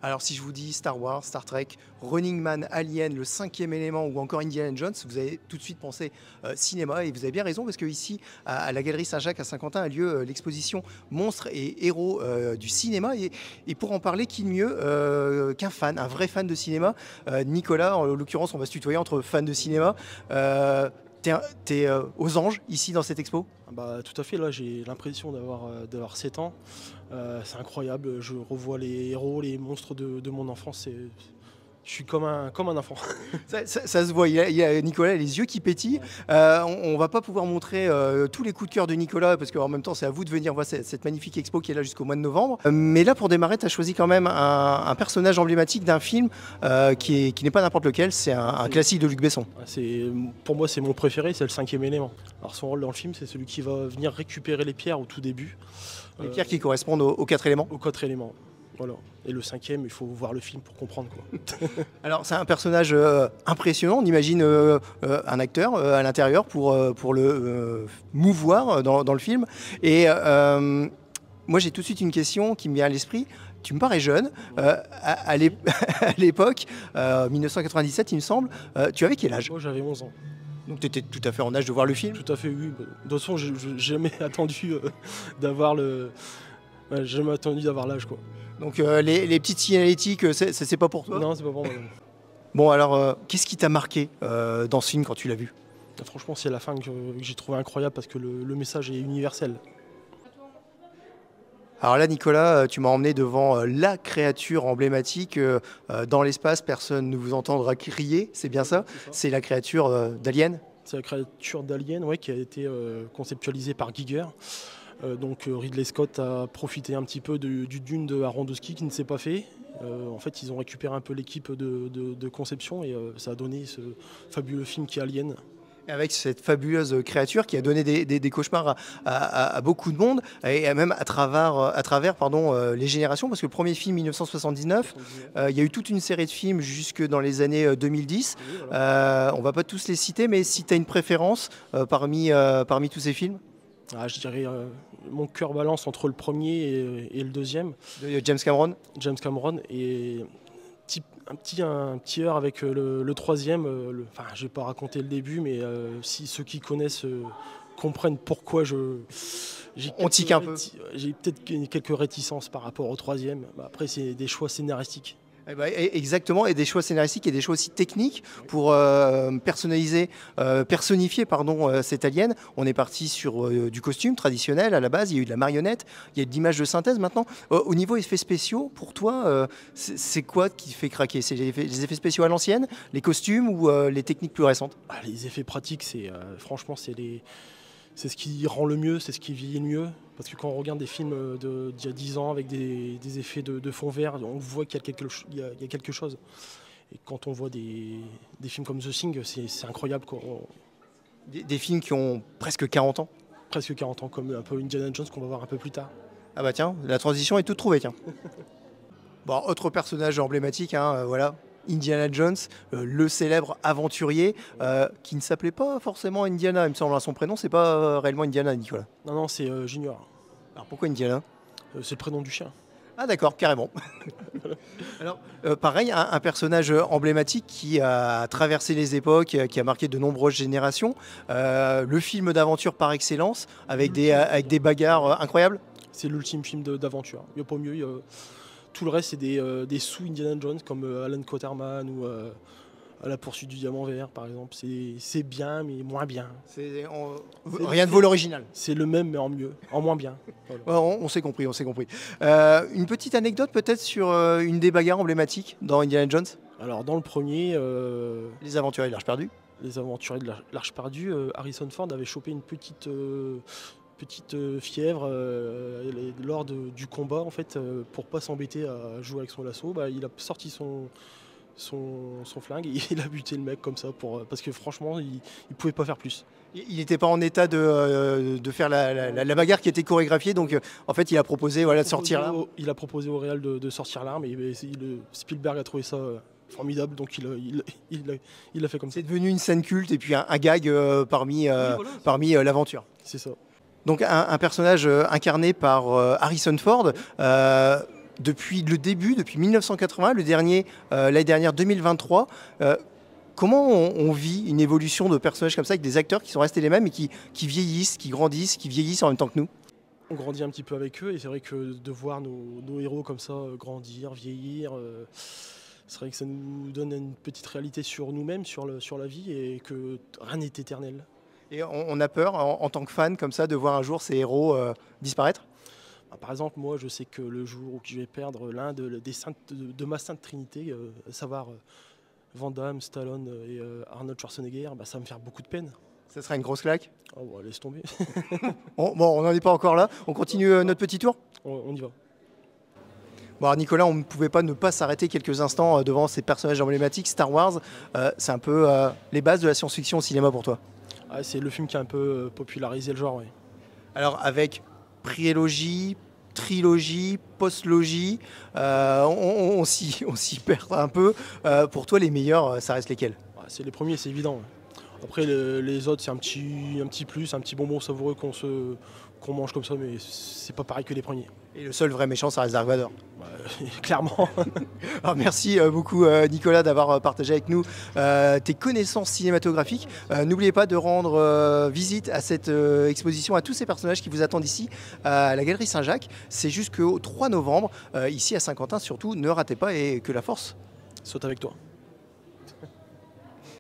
Alors si je vous dis Star Wars, Star Trek, Running Man, Alien, Le Cinquième Élément ou encore Indiana Jones, vous avez tout de suite pensé cinéma et vous avez bien raison parce que ici à la Galerie Saint-Jacques à Saint-Quentin a lieu l'exposition Monstres et héros du cinéma et pour en parler, qui de mieux qu'un fan, un vrai fan de cinéma. Nicolas, en l'occurrence on va se tutoyer entre fans de cinéma. T'es aux anges ici dans cette expo? Bah, tout à fait, là j'ai l'impression d'avoir 7 ans. C'est incroyable, je revois les héros, les monstres de mon enfance. Je suis comme un enfant. Ça se voit, Nicolas a les yeux qui pétillent. On va pas pouvoir montrer tous les coups de cœur de Nicolas parce qu'en même temps c'est à vous de venir voir cette magnifique expo qui est là jusqu'au mois de novembre. Mais là pour démarrer, tu as choisi quand même un personnage emblématique d'un film qui n'est pas n'importe lequel, c'est un classique de Luc Besson. Pour moi c'est mon préféré, c'est le cinquième élément. Alors son rôle dans le film, c'est celui qui va venir récupérer les pierres au tout début. Les pierres qui correspondent aux quatre éléments. Aux quatre éléments. Voilà. Et le cinquième, il faut voir le film pour comprendre, quoi. Alors c'est un personnage impressionnant, on imagine un acteur à l'intérieur pour le mouvoir dans le film. Et moi j'ai tout de suite une question qui me vient à l'esprit. Tu me parais jeune, à l'époque, 1997 il me semble, tu avais quel âge? Moi j'avais 11 ans. Donc tu étais tout à fait en âge de voir le film? Tout à fait, oui. De toute façon, j'ai jamais attendu d'avoir le... Ouais, j'ai jamais attendu d'avoir l'âge, quoi. Donc les petites signalétiques, c'est pas pour toi? Non, c'est pas pour moi. Bon alors, qu'est-ce qui t'a marqué dans ce film quand tu l'as vu? Franchement, c'est la fin que j'ai trouvé incroyable parce que le message est universel. Alors là, Nicolas, tu m'as emmené devant la créature emblématique. Dans l'espace, personne ne vous entendra crier, c'est bien ça? C'est la créature d'Alien? C'est la créature d'Alien, ouais, qui a été conceptualisée par Giger. Donc Ridley Scott a profité un petit peu du Dune de Aronofsky qui ne s'est pas fait. En fait, ils ont récupéré un peu l'équipe de conception et ça a donné ce fabuleux film qui est Alien. Avec cette fabuleuse créature qui a donné des cauchemars à beaucoup de monde, et même à travers les générations, parce que le premier film, 1979, il y a eu toute une série de films jusque dans les années 2010. On ne va pas tous les citer, mais si tu as une préférence parmi tous ces films? Je dirais mon cœur balance entre le premier et le deuxième. De James Cameron? James Cameron, et un petit heurt avec le troisième. Enfin, je vais pas raconter le début, mais si ceux qui connaissent comprennent pourquoi on tique un peu. J'ai peut-être quelques réticences par rapport au troisième. Après, c'est des choix scénaristiques. Exactement, et des choix scénaristiques et des choix aussi techniques pour personnifier cet alien. On est parti sur du costume traditionnel à la base, il y a eu de la marionnette, il y a eu de l'image de synthèse maintenant. Au niveau effets spéciaux, pour toi, c'est quoi qui fait craquer? C'est les effets spéciaux à l'ancienne, les costumes ou les techniques plus récentes? Les effets pratiques, franchement, c'est ce qui rend le mieux, c'est ce qui vieillit le mieux. Parce que quand on regarde des films d'il y a 10 ans avec des effets de fond vert, on voit qu'il y a quelque chose. Et quand on voit des films comme The Thing, c'est incroyable, quoi. Des films qui ont presque 40 ans? Presque 40 ans, comme un peu Indiana Jones qu'on va voir un peu plus tard. Ah bah tiens, la transition est toute trouvée, tiens. Bon, autre personnage emblématique, voilà. Indiana Jones, le célèbre aventurier, qui ne s'appelait pas forcément Indiana, il me semble, son prénom, c'est pas réellement Indiana, Nicolas. Non, c'est Junior. Alors pourquoi Indiana? C'est le prénom du chien. Ah d'accord, carrément. Alors, pareil, un personnage emblématique qui a traversé les époques, qui a marqué de nombreuses générations. Le film d'aventure par excellence, avec des bagarres incroyables. C'est l'ultime film d'aventure. Il n'y a pas mieux. Tout le reste, c'est des sous-Indiana Jones, comme Alan Quatermain ou À la poursuite du diamant vert, par exemple. C'est bien, mais moins bien. Rien ne vaut l'original. C'est le même, mais en mieux, en moins bien. Voilà. Ouais, on s'est compris, on s'est compris. Une petite anecdote peut-être sur une des bagarres emblématiques dans Indiana Jones? Alors, dans le premier... Les aventuriers de l'Arche perdue. Les aventuriers de l'Arche perdue, Harrison Ford avait chopé une petite fièvre lors du combat, en fait, pour pas s'embêter à jouer avec son lasso. Il a sorti son flingue et il a buté le mec comme ça parce que franchement il pouvait pas faire plus. Il n'était pas en état de faire la bagarre qui était chorégraphiée, donc en fait il a proposé de sortir l'arme. Il a proposé au réal de sortir l'arme et Spielberg a trouvé ça formidable, donc il l'a fait comme ça. C'est devenu une scène culte et puis un gag parmi l'aventure. C'est ça. Donc un personnage incarné par Harrison Ford. depuis le début, depuis 1980, le dernier, l'année dernière 2023. Comment on vit une évolution de personnages comme ça avec des acteurs qui sont restés les mêmes et qui vieillissent, qui grandissent, qui vieillissent en même temps que nous? On grandit un petit peu avec eux et c'est vrai que de voir nos héros comme ça grandir, vieillir, c'est vrai que ça nous donne une petite réalité sur nous-mêmes, sur la vie et que rien n'est éternel. Et on a peur en tant que fan comme ça de voir un jour ces héros disparaître? Bah, par exemple, moi je sais que le jour où je vais perdre l'un des saints de ma sainte trinité, à savoir Van Damme, Stallone et Arnold Schwarzenegger, bah, ça va me faire beaucoup de peine. Ça sera une grosse claque. Oh, bah, laisse tomber. Bon, on n'en est pas encore là. On continue notre petit tour. On y va. Bon, alors Nicolas, on ne pouvait pas ne pas s'arrêter quelques instants devant ces personnages emblématiques. Star Wars, c'est un peu les bases de la science-fiction au cinéma pour toi. Ah, c'est le film qui a un peu popularisé le genre, oui. Alors avec prélogie, trilogie, postlogie, on s'y perd un peu. Pour toi, les meilleurs, ça reste lesquels? Ah, c'est les premiers, c'est évident, ouais. Après, les autres, c'est un petit plus, un petit bonbon savoureux qu'on mange comme ça, mais c'est pas pareil que les premiers. Et le seul vrai méchant, ça reste Dark Vador. Bah, clairement. Alors merci beaucoup Nicolas d'avoir partagé avec nous tes connaissances cinématographiques. N'oubliez pas de rendre visite à cette exposition, à tous ces personnages qui vous attendent ici à la Galerie Saint-Jacques. C'est jusqu'au 3 novembre, ici à Saint-Quentin. Surtout, ne ratez pas et que la force Saute avec toi.